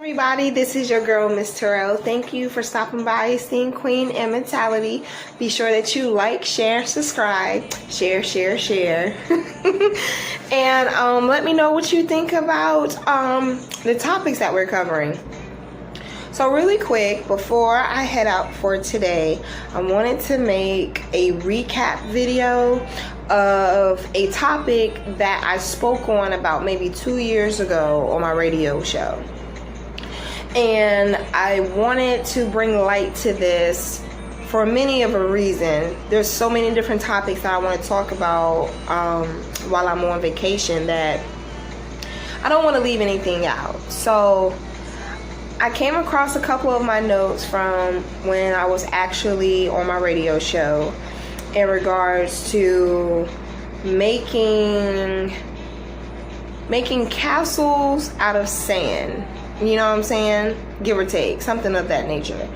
Everybody, this is your girl, Miss Terrell. Thank you for stopping by Esteemed Queen Mentality. Be sure that you like, share, subscribe, share. And let me know what you think about the topics that we're covering. So really quick, before I head out for today, I wanted to make a recap video of a topic that I spoke on about maybe 2 years ago on my radio show. And I wanted to bring light to this for many of a reason. There's so many different topics that I want to talk about while I'm on vacation that I don't want to leave anything out. So I came across a couple of my notes from when I was actually on my radio show in regards to making castles out of sand. You know what I'm saying? Give or take, something of that nature.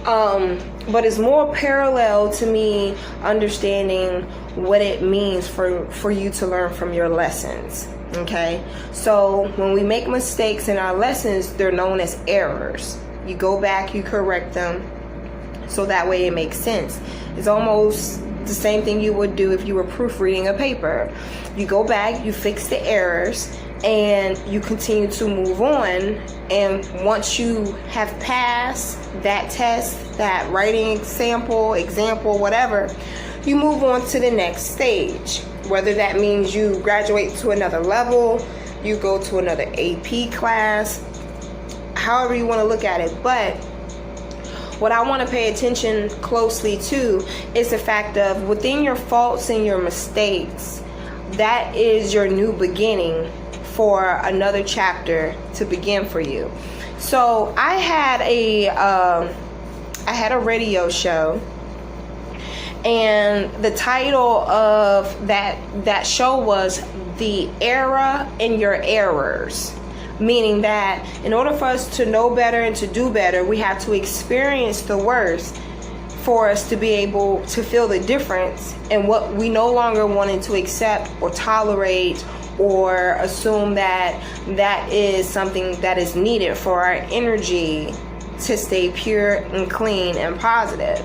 But it's more parallel to me understanding what it means for you to learn from your lessons. Okay? So when we make mistakes in our lessons, they're known as errors. You go back, you correct them, so that way it makes sense. It's almost the same thing you would do if you were proofreading a paper. You go back, you fix the errors, and you continue to move on. And once you have passed that test, that writing example, whatever, you move on to the next stage. Whether that means you graduate to another level, you go to another AP class, however you want to look at it. But what I want to pay attention closely to is the fact of within your faults and your mistakes, that is your new beginning for another chapter to begin for you. So I had a radio show, and the title of that show was The Error in Your Errors. Meaning that in order for us to know better and to do better, we have to experience the worst for us to be able to feel the difference in what we no longer wanted to accept or tolerate or assume that is something that is needed for our energy to stay pure and clean and positive.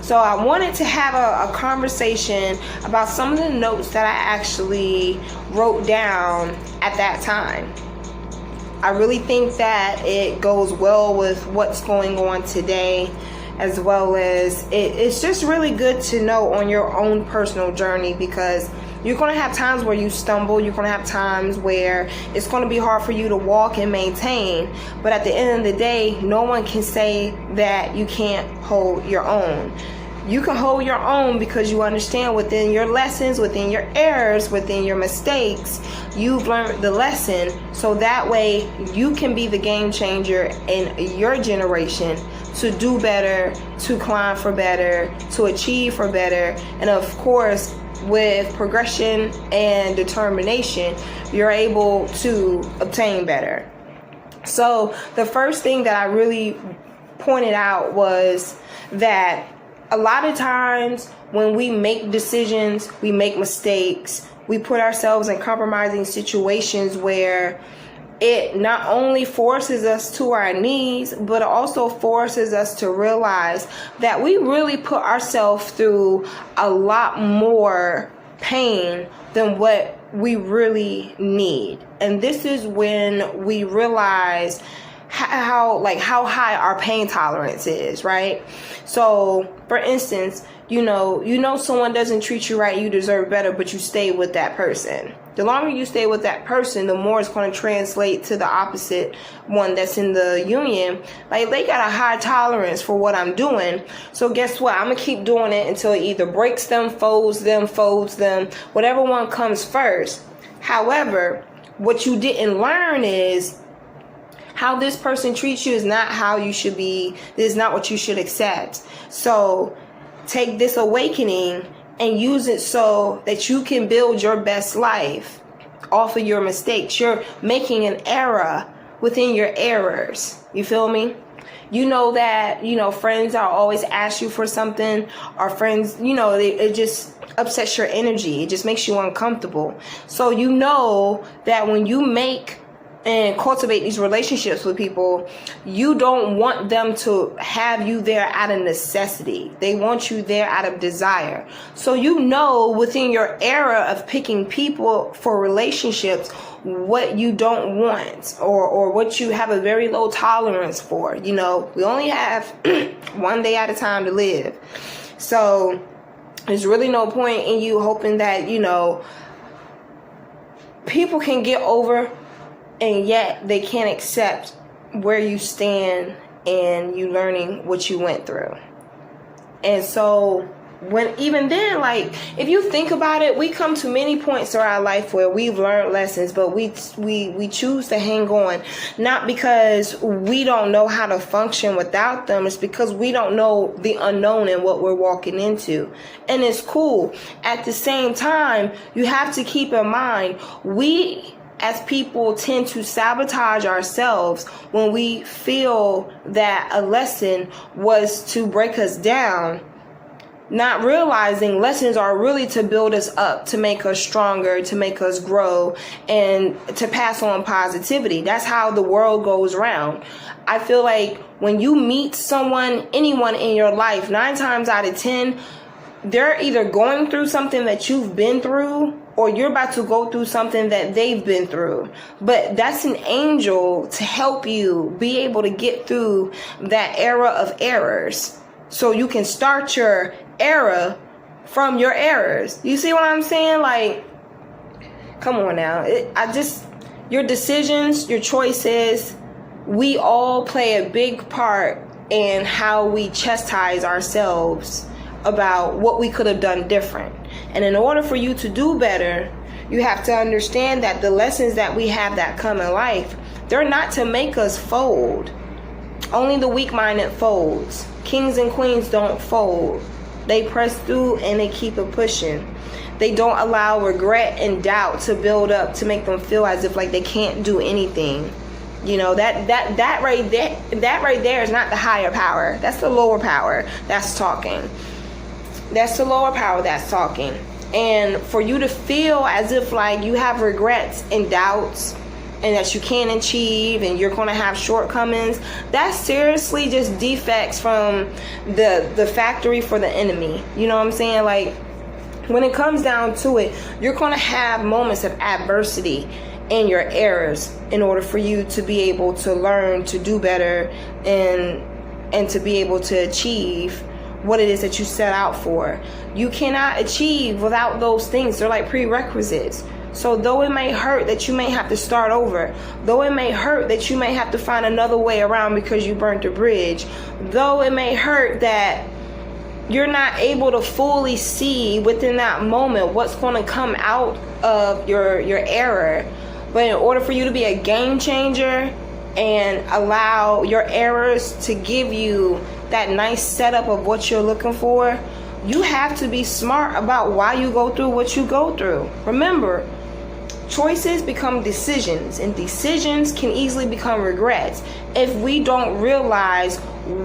So I wanted to have a conversation about some of the notes that I actually wrote down at that time. I really think that it goes well with what's going on today, as well as it's just really good to know on your own personal journey, because you're going to have times where you stumble. You're going to have times where it's going to be hard for you to walk and maintain. But at the end of the day, no one can say that you can't hold your own. You can hold your own because you understand within your lessons, within your errors, within your mistakes, you've learned the lesson. So that way you can be the game changer in your generation to do better, to climb for better, to achieve for better. And of course, with progression and determination, you're able to obtain better. So the first thing that I really pointed out was that a lot of times when we make decisions, we make mistakes, we put ourselves in compromising situations where it not only forces us to our knees, but also forces us to realize that we really put ourselves through a lot more pain than what we really need. And this is when we realize how high our pain tolerance is, right? So for instance, you know someone doesn't treat you right, you deserve better, but you stay with that person. The longer you stay with that person, the more it's going to translate to the opposite one that's in the union. Like, they got a high tolerance for what I'm doing. So guess what? I'm going to keep doing it until it either breaks them, folds them, whatever one comes first. However, what you didn't learn is how this person treats you is not how you should be. This is not what you should accept. So take this awakening and use it so that you can build your best life off of your mistakes. You're making an error within your errors. You feel me? You know that, friends are always ask you for something, or friends, it just upsets your energy. It just makes you uncomfortable. So you know that when you make and cultivate these relationships with people, you don't want them to have you there out of necessity. They want you there out of desire. So you know within your era of picking people for relationships what you don't want, or what you have a very low tolerance for. You know, we only have one day at a time to live. So there's really no point in you hoping that, you know, people can get over, and yet they can't accept where you stand and you learning what you went through. And so when even then, like, if you think about it, we come to many points in our life where we've learned lessons, but we choose to hang on, not because we don't know how to function without them. It's because we don't know the unknown and what we're walking into. And it's cool. At the same time, you have to keep in mind, we as people tend to sabotage ourselves when we feel that a lesson was to break us down, not realizing lessons are really to build us up, to make us stronger, to make us grow, and to pass on positivity. That's how the world goes round. I feel like when you meet someone, anyone in your life, 9 times out of 10, they're either going through something that you've been through, or you're about to go through something that they've been through. But that's an angel to help you be able to get through that era of errors, so you can start your era from your errors. You see what I'm saying? Like, come on now. Your decisions, your choices, we all play a big part in how we chastise ourselves about what we could have done different. And in order for you to do better, you have to understand that the lessons that we have that come in life, they're not to make us fold. Only the weak-minded folds. Kings and queens don't fold. They press through and they keep it pushing. They don't allow regret and doubt to build up to make them feel as if like they can't do anything. You know, that right there is not the higher power. That's the lower power that's talking. That's the lower power that's talking. And for you to feel as if like you have regrets and doubts and that you can't achieve and you're going to have shortcomings, that's seriously just defects from the factory for the enemy. You know what I'm saying? Like, when it comes down to it, you're going to have moments of adversity in your errors in order for you to be able to learn to do better and to be able to achieve what it is that you set out for. You cannot achieve without those things. They're like prerequisites. So though it may hurt that you may have to start over, though it may hurt that you may have to find another way around because you burnt a bridge, though it may hurt that you're not able to fully see within that moment what's going to come out of your error, but in order for you to be a game changer and allow your errors to give you that nice setup of what you're looking for, you have to be smart about why you go through what you go through. Remember, choices become decisions, and decisions can easily become regrets if we don't realize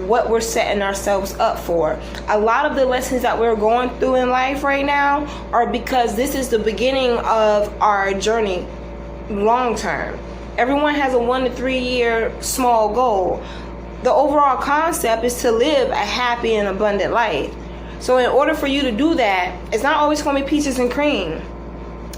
what we're setting ourselves up for. A lot of the lessons that we're going through in life right now are because this is the beginning of our journey long term. Everyone has a 1 to 3 year small goal. The overall concept is to live a happy and abundant life. So in order for you to do that, it's not always going to be peaches and cream.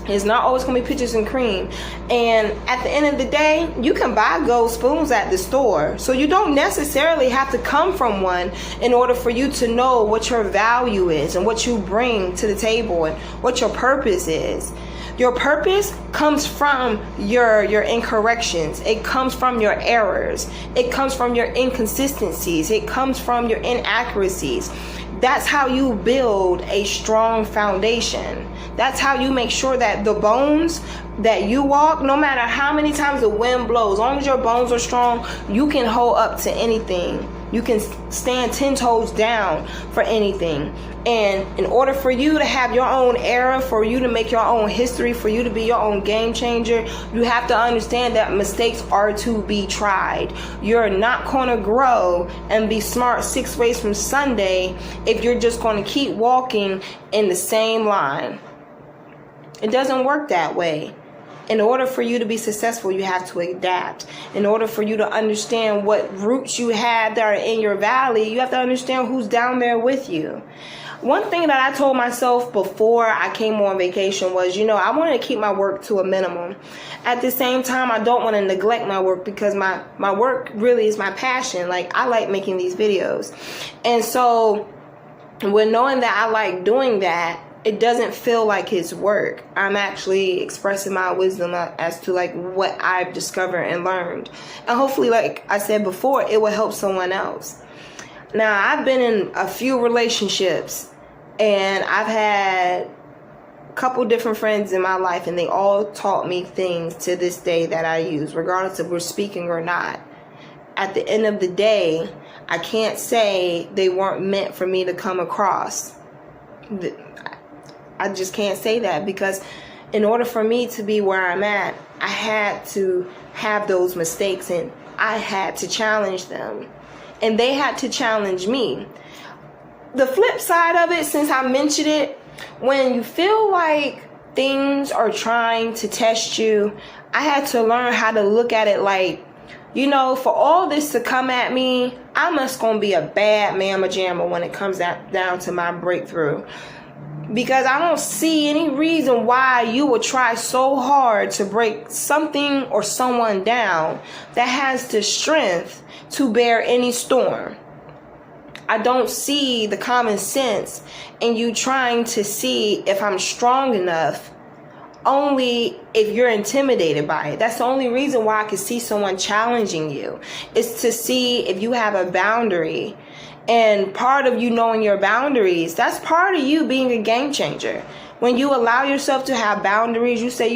It's not always going to be peaches and cream. And at the end of the day, you can buy gold spoons at the store. So you don't necessarily have to come from one in order for you to know what your value is and what you bring to the table and what your purpose is. Your purpose comes from your incorrections. It comes from your errors. It comes from your inconsistencies. It comes from your inaccuracies. That's how you build a strong foundation. That's how you make sure that the bones that you walk, no matter how many times the wind blows, as long as your bones are strong, you can hold up to anything. You can stand 10 toes down for anything. And in order for you to have your own era, for you to make your own history, for you to be your own game changer, you have to understand that mistakes are to be tried. You're not going to grow and be smart 6 ways from Sunday if you're just going to keep walking in the same line. It doesn't work that way. In order for you to be successful, you have to adapt. In order for you to understand what roots you have that are in your valley, you have to understand who's down there with you. One thing that I told myself before I came on vacation was, I wanted to keep my work to a minimum. At the same time, I don't want to neglect my work because my work really is my passion. Like, I like making these videos. And so, with knowing that I like doing that, it doesn't feel like it's work. I'm actually expressing my wisdom as to like what I've discovered and learned. And hopefully, like I said before, it will help someone else. Now, I've been in a few relationships, and I've had a couple different friends in my life, and they all taught me things to this day that I use, regardless if we're speaking or not. At the end of the day, I can't say they weren't meant for me to come across. I just can't say that, because in order for me to be where I'm at, I had to have those mistakes, and I had to challenge them. And they had to challenge me. The flip side of it, since I mentioned it, when you feel like things are trying to test you, I had to learn how to look at it like, for all this to come at me, I'm just going to be a bad mamma jamma when it comes down to my breakthrough. Because I don't see any reason why you would try so hard to break something or someone down that has the strength to bear any storm. I don't see the common sense in you trying to see if I'm strong enough, only if you're intimidated by it. That's the only reason why I could see someone challenging you, is to see if you have a boundary. And part of you knowing your boundaries, that's part of you being a game changer. When you allow yourself to have boundaries, you say,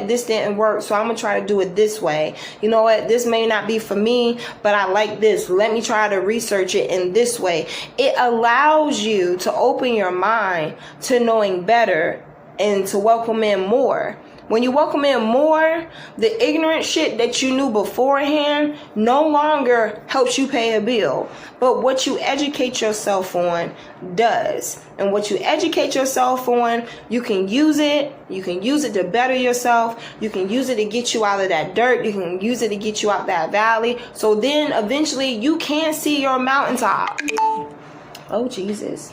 this didn't work, so I'm going to try to do it this way. This may not be for me, but I like this. Let me try to research it in this way. It allows you to open your mind to knowing better and to welcome in more. When you welcome in more, the ignorant shit that you knew beforehand no longer helps you pay a bill. But what you educate yourself on does. And what you educate yourself on, you can use it. You can use it to better yourself. You can use it to get you out of that dirt. You can use it to get you out that valley. So then eventually you can see your mountaintop. Oh, Jesus.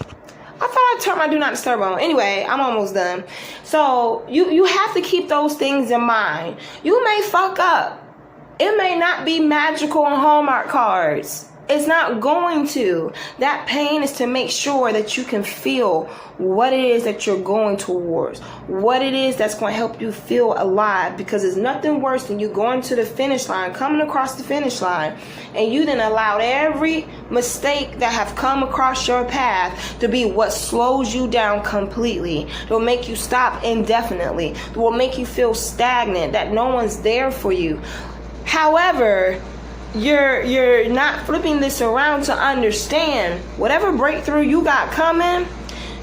I thought I turned my do not disturb on. Anyway, I'm almost done. So you have to keep those things in mind. You may fuck up. It may not be magical on Hallmark cards. It's not going to. That pain is to make sure that you can feel what it is that you're going towards. What it is that's going to help you feel alive. Because there's nothing worse than you going to the finish line, coming across the finish line, and you then allowed every mistake that have come across your path to be what slows you down completely. It will make you stop indefinitely. It will make you feel stagnant, that no one's there for you. However, you're not flipping this around to understand whatever breakthrough you got coming,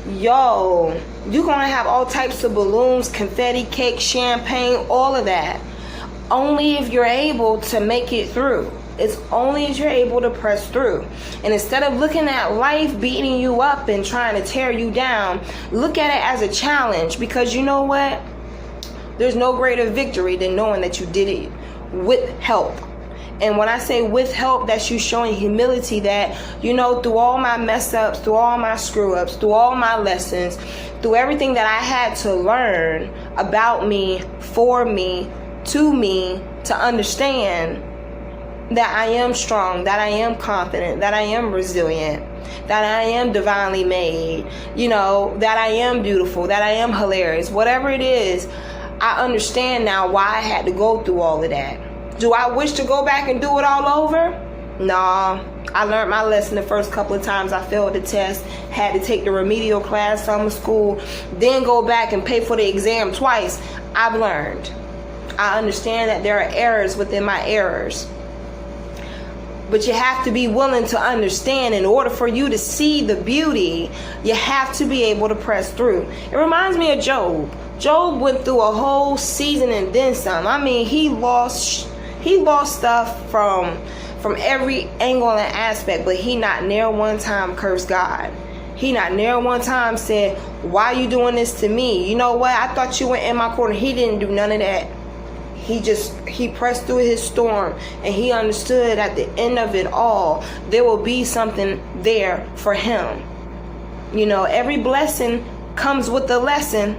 you're gonna have all types of balloons, confetti, cake, champagne, all of that. Only if you're able to make it through. It's only if you're able to press through. And instead of looking at life beating you up and trying to tear you down, look at it as a challenge. Because you know what? There's no greater victory than knowing that you did it with help. And when I say with help, that's you showing humility that, through all my mess ups, through all my screw ups, through all my lessons, through everything that I had to learn about me, for me, to understand that I am strong, that I am confident, that I am resilient, that I am divinely made, that I am beautiful, that I am hilarious. Whatever it is, I understand now why I had to go through all of that. Do I wish to go back and do it all over? Nah. I learned my lesson the first couple of times I failed the test, had to take the remedial class, summer school, then go back and pay for the exam twice. I've learned. I understand that there are errors within my errors. But you have to be willing to understand. In order for you to see the beauty, you have to be able to press through. It reminds me of Job. Job went through a whole season and then some. I mean, he lost stuff from every angle and aspect, but he not near one time cursed God. He not near one time said, why are you doing this to me? You know what? I thought you were in my corner. He didn't do none of that. he pressed through his storm, and he understood at the end of it all, there will be something there for him. You know, every blessing comes with a lesson.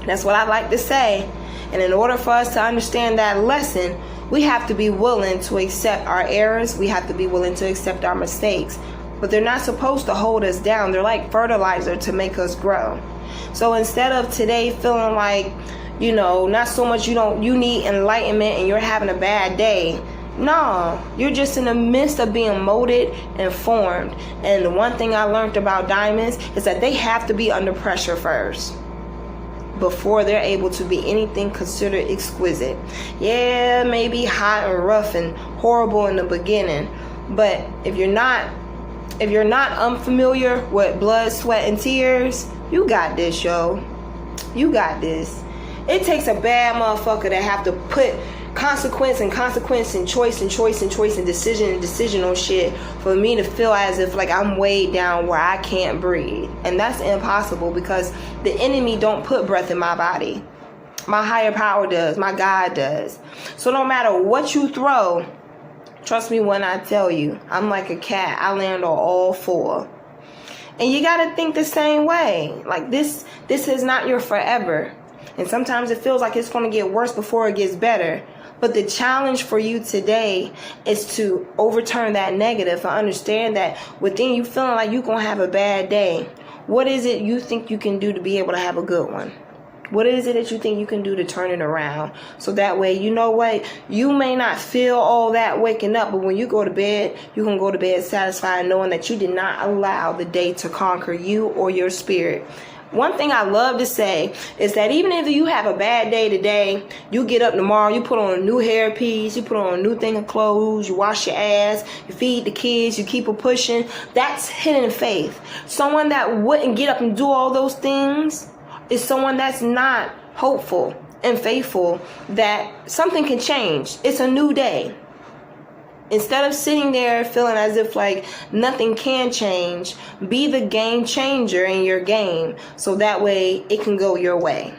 That's what I like to say. And in order for us to understand that lesson, we have to be willing to accept our errors. We have to be willing to accept our mistakes. But they're not supposed to hold us down. They're like fertilizer to make us grow. So instead of today feeling like, you know, not so much you need enlightenment and you're having a bad day. No, you're just in the midst of being molded and formed. And the one thing I learned about diamonds is that they have to be under pressure first before they're able to be anything considered exquisite. Yeah, maybe hot and rough and horrible in the beginning, but if you're not unfamiliar with blood, sweat, and tears, you got this, yo. You got this. It takes a bad motherfucker to have to put consequence and choice and decision on shit for me to feel as if like I'm weighed down where I can't breathe. And that's impossible, because the enemy don't put breath in my body. My higher power does. My God does. So no matter what you throw, trust me when I tell you, I'm like a cat. I land on all four. And you gotta think the same way. Like this is not your forever. And sometimes it feels like it's gonna get worse before it gets better. But the challenge for you today is to overturn that negative and understand that within you feeling like you're going to have a bad day, what is it you think you can do to be able to have a good one? What is it that you think you can do to turn it around? So that way, you know what? You may not feel all that waking up, but when you go to bed, you can go to bed satisfied knowing that you did not allow the day to conquer you or your spirit. One thing I love to say is that even if you have a bad day today, you get up tomorrow, you put on a new hairpiece, you put on a new thing of clothes, you wash your ass, you feed the kids, you keep it pushing. That's hidden faith. Someone that wouldn't get up and do all those things is someone that's not hopeful and faithful that something can change. It's a new day. Instead of sitting there feeling as if like nothing can change, be the game changer in your game so that way it can go your way.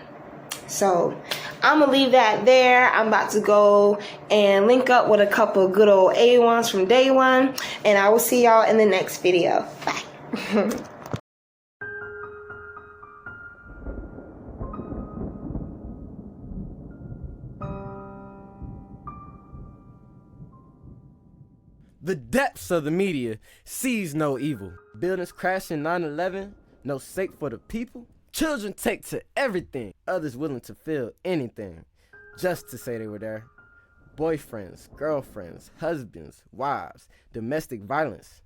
So I'm going to leave that there. I'm about to go and link up with a couple of good old A1s from day one. And I will see y'all in the next video. Bye. The depths of the media sees no evil. Buildings crashing 9/11, no sake for the people. Children take to everything. Others willing to feel anything just to say they were there. Boyfriends, girlfriends, husbands, wives, domestic violence.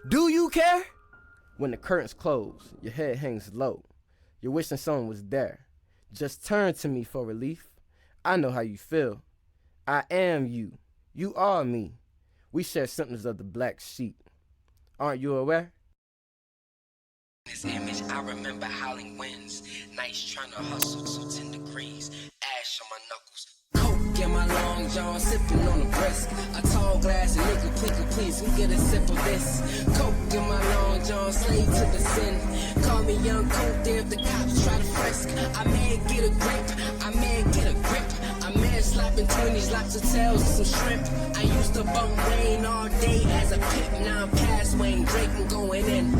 Do you care? When the curtains close, your head hangs low. You're wishing someone was there. Just turn to me for relief. I know how you feel. I am you. You are me. We share symptoms of the black sheep. Aren't you aware? This image, I remember howling winds, nights trying to hustle to 10 degrees, ash on my knuckles. Coke in my long john, sipping on the brisk. A tall glass of nigga, please, we get a sip of this. Coke in my long john, slave to the sin. Call me young coke there if the cops try to frisk. I may get a grip, I may get a grip. I may slapping 20s, lots of tails and some shrimp. I used to bump Wayne all day as a pimp, now I'm past Wayne Drake, I'm going in.